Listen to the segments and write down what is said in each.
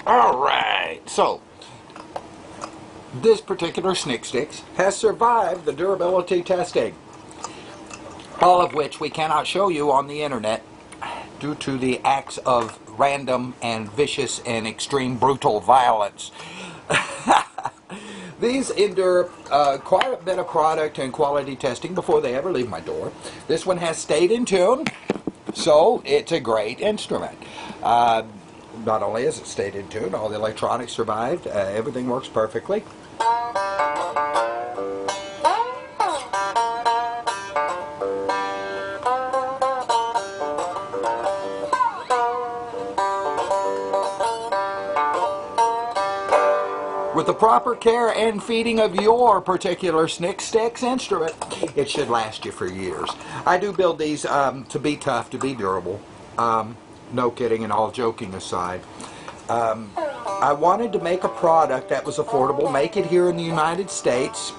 Alright, so this particular Snick Sticks has survived the durability testing, all of which we cannot show you on the internet due to the acts of random and vicious and extreme brutal violence. These endure quite a bit of product and quality testing before they ever leave my door. This one has stayed in tune, so it's a great instrument. Not only has it stayed in tune, all the electronics survived, everything works perfectly. With the proper care and feeding of your particular Snick Sticks instrument, it should last you for years. I do build these to be tough, to be durable. No kidding, and all joking aside. I wanted to make a product that was affordable, make it here in the United States,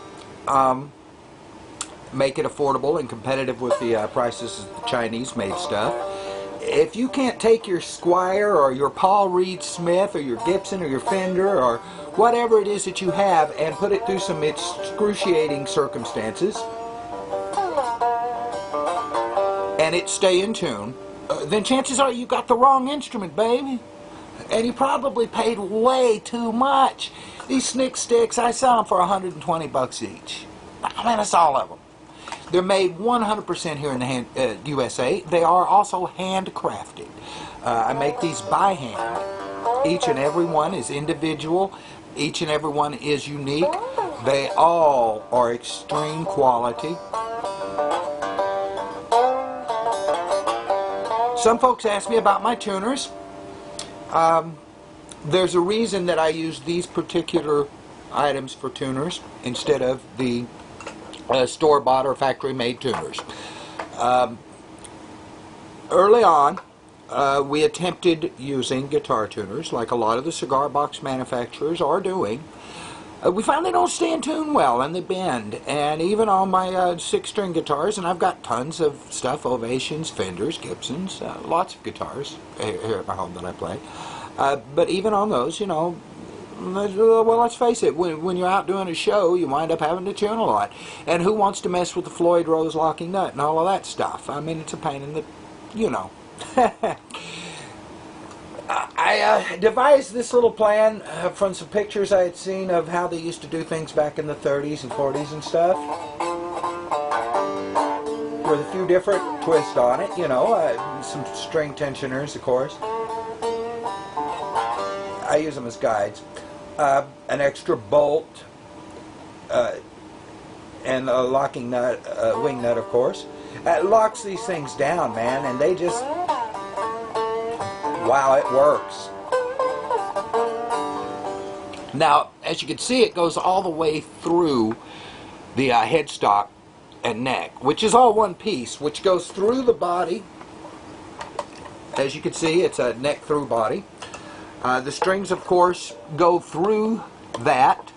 make it affordable and competitive with the prices of the Chinese-made stuff. If you can't take your Squier or your Paul Reed Smith or your Gibson or your Fender or whatever it is that you have and put it through some excruciating circumstances and it stay in tune, then chances are you got the wrong instrument, baby. And you probably paid way too much. These Snick Sticks, I sell them for 120 bucks each. I mean, that's all of them. They're made 100% here in the USA. They are also handcrafted. I make these by hand. Each and every one is individual. Each and every one is unique. They all are extreme quality. Some folks ask me about my tuners. There's a reason that I use these particular items for tuners instead of the store-bought or factory-made tuners. Early on, we attempted using guitar tuners, like a lot of the cigar box manufacturers are doing. We find they don't stay in tune well, and they bend. And even on my 6-string guitars, and I've got tons of stuff, Ovations, Fenders, Gibsons, lots of guitars here at my home that I play. But even on those, you know, well, let's face it, when you're out doing a show, you wind up having to tune a lot. And who wants to mess with the Floyd Rose locking nut and all of that stuff? I mean, it's a pain in the, you know. I devised this little plan from some pictures I had seen of how they used to do things back in the 30s and 40s and stuff, with a few different twists on it, you know, some string tensioners, of course. I use them as guides. An extra bolt, and a locking nut, wing nut, of course. It locks these things down, man, and they just, wow, it works. Now, as you can see, it goes all the way through the headstock and neck, which is all one piece, which goes through the body. As you can see, it's a neck through body. The strings, of course, go through that,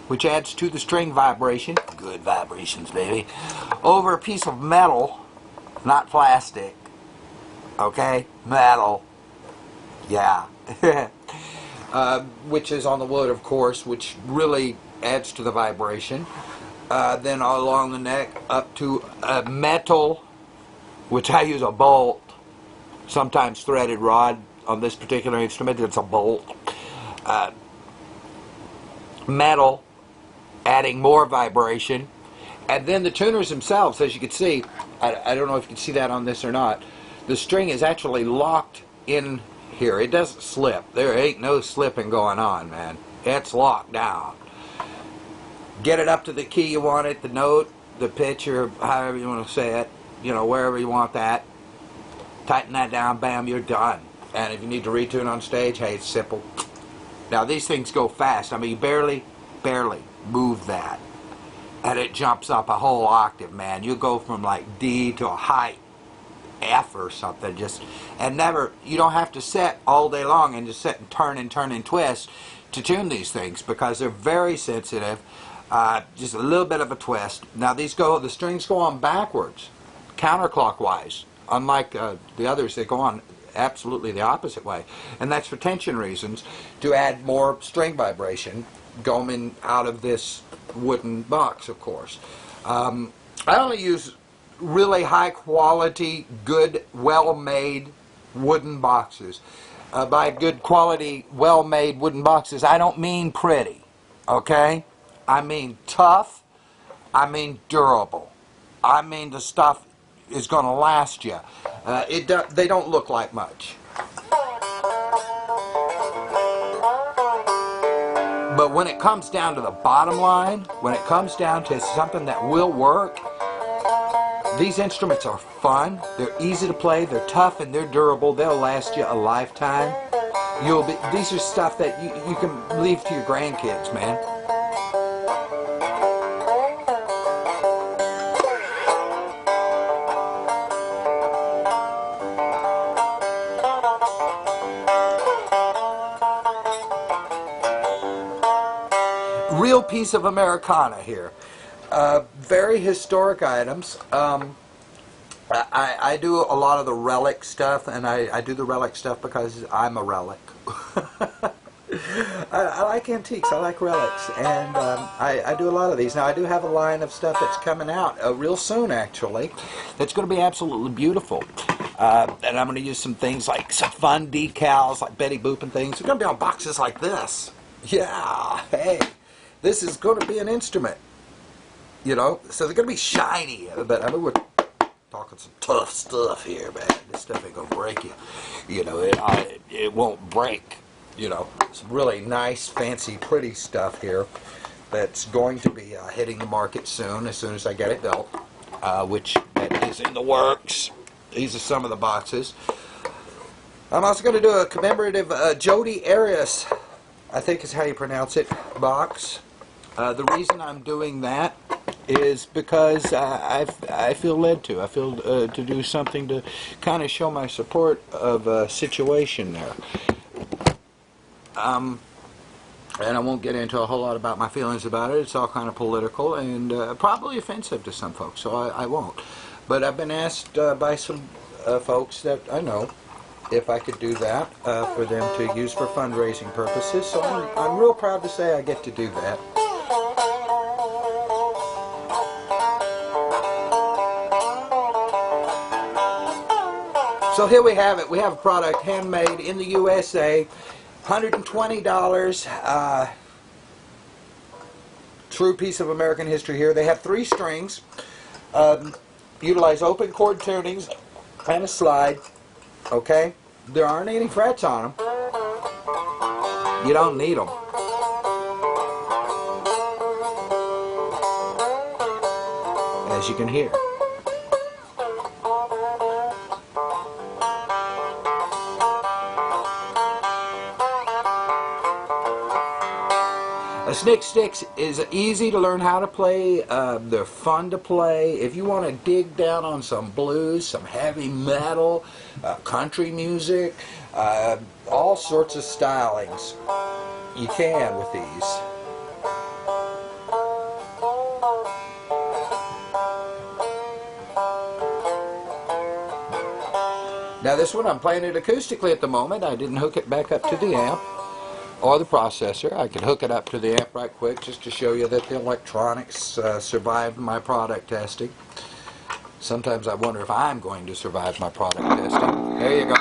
which adds to the string vibration. Good vibrations, baby. Over a piece of metal, not plastic. Okay? Metal. Yeah. Which is on the wood, of course, which really adds to the vibration. Then along the neck up to a metal, which I use a bolt, sometimes threaded rod. On this particular instrument, it's a bolt. Metal, adding more vibration. And then the tuners themselves, as you can see, I don't know if you can see that on this or not, the string is actually locked in here. It doesn't slip. There ain't no slipping going on, man. It's locked down. Get it up to the key you want it, the note, the pitch, or however you want to say it, you know, wherever you want that. Tighten that down, bam, you're done. And if you need to retune on stage, hey, it's simple. Now, these things go fast. I mean, you barely move that. And it jumps up a whole octave, man. You go from like D to a high F or something. And never, you don't have to set all day long and just sit and turn and twist to tune these things, because they're very sensitive. Just a little bit of a twist. Now, the strings go on backwards, counterclockwise. Unlike the others, they go on absolutely the opposite way. And that's for tension reasons, to add more string vibration going out of this wooden box, of course. I only use really high quality, good, well-made wooden boxes. By good quality, well-made wooden boxes, I don't mean pretty, okay? I mean tough, I mean durable. I mean the stuff is going to last you. They don't look like much. But when it comes down to the bottom line, when it comes down to something that will work, these instruments are fun, they're easy to play, they're tough, and they're durable. They'll last you a lifetime. These are stuff that you can leave to your grandkids, man. Real piece of Americana here. Very historic items. I do a lot of the relic stuff, and I do the relic stuff because I'm a relic. I like antiques, I like relics, and I do a lot of these. Now, I do have a line of stuff that's coming out real soon, actually, that's going to be absolutely beautiful. And I'm going to use some things like some fun decals, like Betty Boop and things. They're going to be on boxes like this. Yeah, hey, this is going to be an instrument. You know, so they're going to be shiny, but I mean, we're talking some tough stuff here, man. This stuff ain't going to break you. You know, it won't break. You know, some really nice, fancy, pretty stuff here that's going to be hitting the market soon as I get it built, which is in the works. These are some of the boxes. I'm also going to do a commemorative Jody Arias, I think is how you pronounce it, box. The reason I'm doing that is because I feel led to. I feel to do something to kind of show my support of a situation there. And I won't get into a whole lot about my feelings about it. It's all kind of political and probably offensive to some folks, so I won't. But I've been asked by some folks that I know if I could do that for them to use for fundraising purposes. So I'm real proud to say I get to do that. So here we have it. We have a product handmade in the USA, $120. True piece of American history here. They have 3 strings, utilize open chord tunings and a slide. Okay, there aren't any frets on them. You don't need them. As you can hear. Snick Sticks is easy to learn how to play. They're fun to play. If you want to dig down on some blues, some heavy metal, country music, all sorts of stylings, you can with these. Now this one I'm playing it acoustically at the moment. I didn't hook it back up to the amp or the processor. I could hook it up to the amp right quick just to show you that the electronics survived my product testing. Sometimes I wonder if I'm going to survive my product testing. There you go.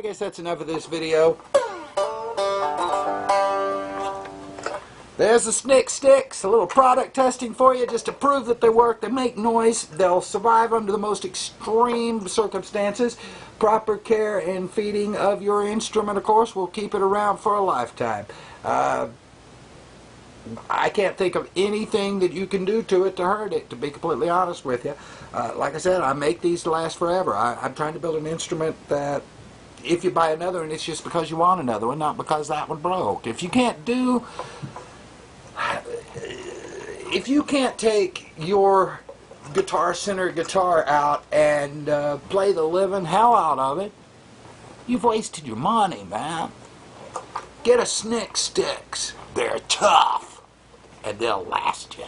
guess that's enough of this video. There's the Snick Sticks, a little product testing for you just to prove that they work. They make noise. They'll survive under the most extreme circumstances. Proper care and feeding of your instrument, of course, will keep it around for a lifetime. I can't think of anything that you can do to it to hurt it, to be completely honest with you. Like I said, I make these to last forever. I'm trying to build an instrument that if you buy another one, it's just because you want another one, not because that one broke. If you can't take your Guitar Center guitar out and play the living hell out of it, you've wasted your money, man. Get a Snick Sticks. They're tough, and they'll last you.